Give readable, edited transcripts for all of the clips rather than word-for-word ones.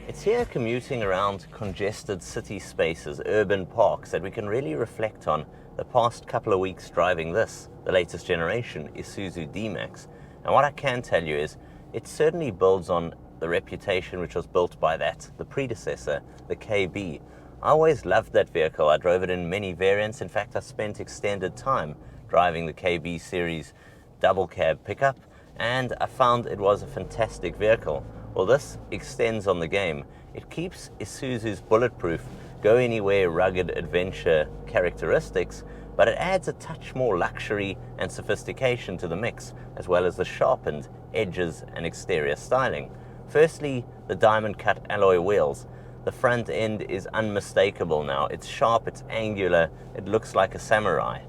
It's here commuting around congested city spaces, urban parks, that we can really reflect on the past couple of weeks driving this, the latest generation Isuzu D-Max. And what I can tell you is it certainly builds on the reputation which was built by the predecessor, the KB. I always loved that vehicle. I drove it in many variants. In fact, I spent extended time driving the KB series double cab pickup, and I found it was a fantastic vehicle. Well, this extends on the game. It keeps Isuzu's bulletproof, go anywhere rugged adventure characteristics, but it adds a touch more luxury and sophistication to the mix, as well as the sharpened edges and exterior styling. Firstly, the diamond cut alloy wheels. The front end is unmistakable now. It's sharp, it's angular, it looks like a samurai.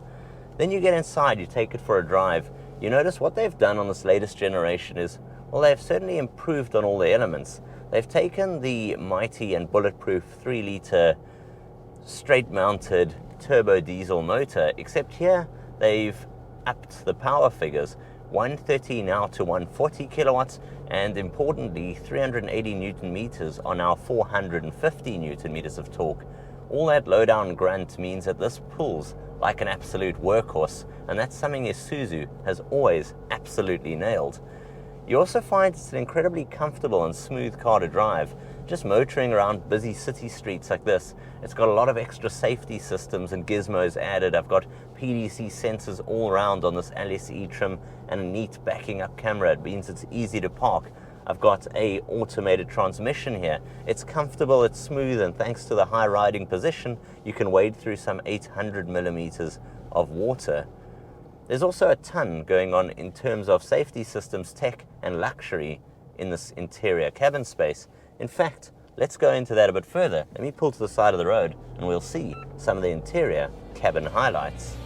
Then you get inside, you take it for a drive. You notice what they've done on this latest generation is, well, they've certainly improved on all the elements. They've taken the mighty and bulletproof 3-litre straight-mounted turbo diesel motor, except here they've upped the power figures, 130 now to 140 kilowatts, and importantly 380 newton meters are now 450 newton meters of torque. All that low-down grunt means that this pulls like an absolute workhorse, and that's something Isuzu has always absolutely nailed. You also find it's an incredibly comfortable and smooth car to drive. Just motoring around busy city streets like this, it's got a lot of extra safety systems and gizmos added. I've got PDC sensors all around on this LSE trim and a neat backing up camera. It means it's easy to park. I've got a automated transmission here. It's comfortable, it's smooth, and thanks to the high riding position, you can wade through some 800 millimeters of water. There's also a ton going on in terms of safety systems, tech, and luxury in this interior cabin space. In fact, let's go into that a bit further. Let me pull to the side of the road and we'll see some of the interior cabin highlights.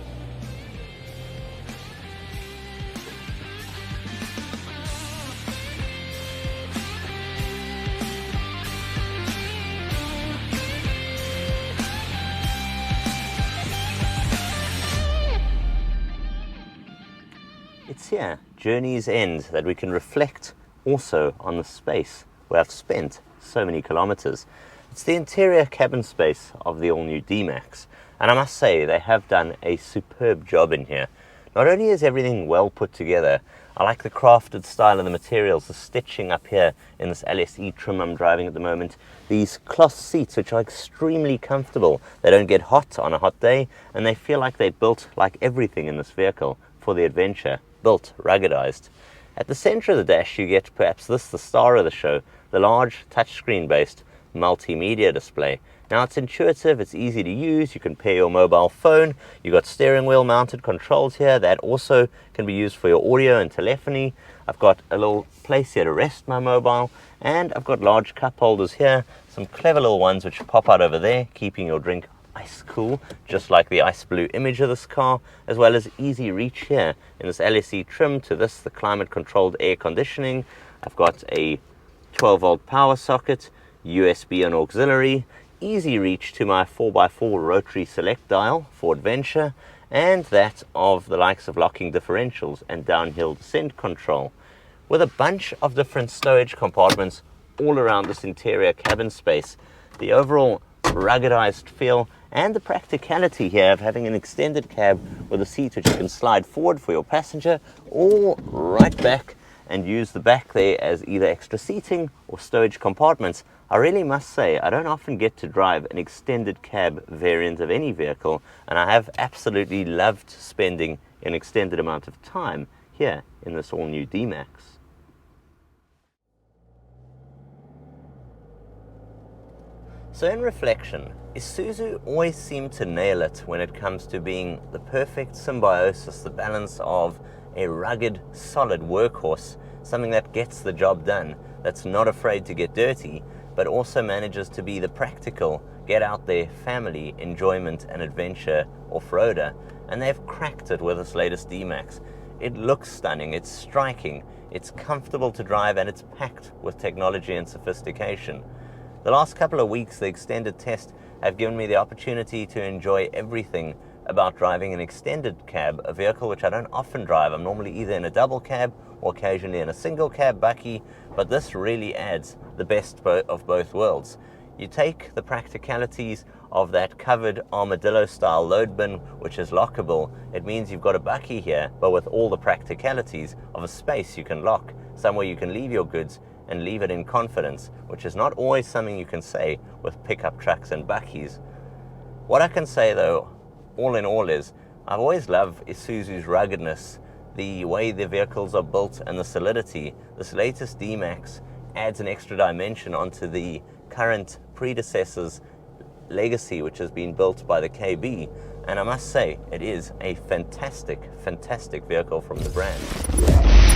It's here, journey's end, that we can reflect also on the space where I've spent so many kilometers. It's the interior cabin space of the all-new D-Max, and I must say they have done a superb job in here. Not only is everything well put together, I like the crafted style of the materials, the stitching up here in this LSE trim I'm driving at the moment, these cloth seats which are extremely comfortable. They don't get hot on a hot day, and they feel like they're built like everything in this vehicle for the adventure, built, ruggedized. At the center of the dash you get perhaps the star of the show, the large touchscreen based multimedia display. Now it's intuitive, it's easy to use, you can pair your mobile phone, you've got steering wheel mounted controls here that also can be used for your audio and telephony. I've got a little place here to rest my mobile, and I've got large cup holders here, some clever little ones which pop out over there, keeping your drink ice cool, just like the ice blue image of this car, as well as easy reach here in this LSE trim to this, the climate controlled air conditioning. I've got a 12-volt power socket, USB and auxiliary, easy reach to my 4x4 rotary select dial for adventure, and that of the likes of locking differentials and downhill descent control, with a bunch of different stowage compartments all around this interior cabin space. The overall ruggedized feel and the practicality here of having an extended cab with a seat which you can slide forward for your passenger or right back and use the back there as either extra seating or stowage compartments. I really must say I don't often get to drive an extended cab variant of any vehicle, and I have absolutely loved spending an extended amount of time here in this all-new D-Max. So in reflection, Isuzu always seemed to nail it when it comes to being the perfect symbiosis, the balance of a rugged, solid workhorse, something that gets the job done, that's not afraid to get dirty, but also manages to be the practical, get out there, family, enjoyment and adventure off-roader. And they've cracked it with this latest D-Max. It looks stunning, it's striking, it's comfortable to drive, and it's packed with technology and sophistication. The last couple of weeks, the extended test have given me the opportunity to enjoy everything about driving an extended cab, a vehicle which I don't often drive. I'm normally either in a double cab or occasionally in a single cab bakkie, but this really adds the best of both worlds. You take the practicalities of that covered armadillo-style load bin, which is lockable. It means you've got a bakkie here, but with all the practicalities of a space you can lock, somewhere you can leave your goods and leave it in confidence, which is not always something you can say with pickup trucks and bakkies. What I can say though, all in all, is I've always loved Isuzu's ruggedness, the way the vehicles are built and the solidity. This latest D-Max adds an extra dimension onto the current predecessor's legacy, which has been built by the KB, and I must say it is a fantastic, fantastic vehicle from the brand.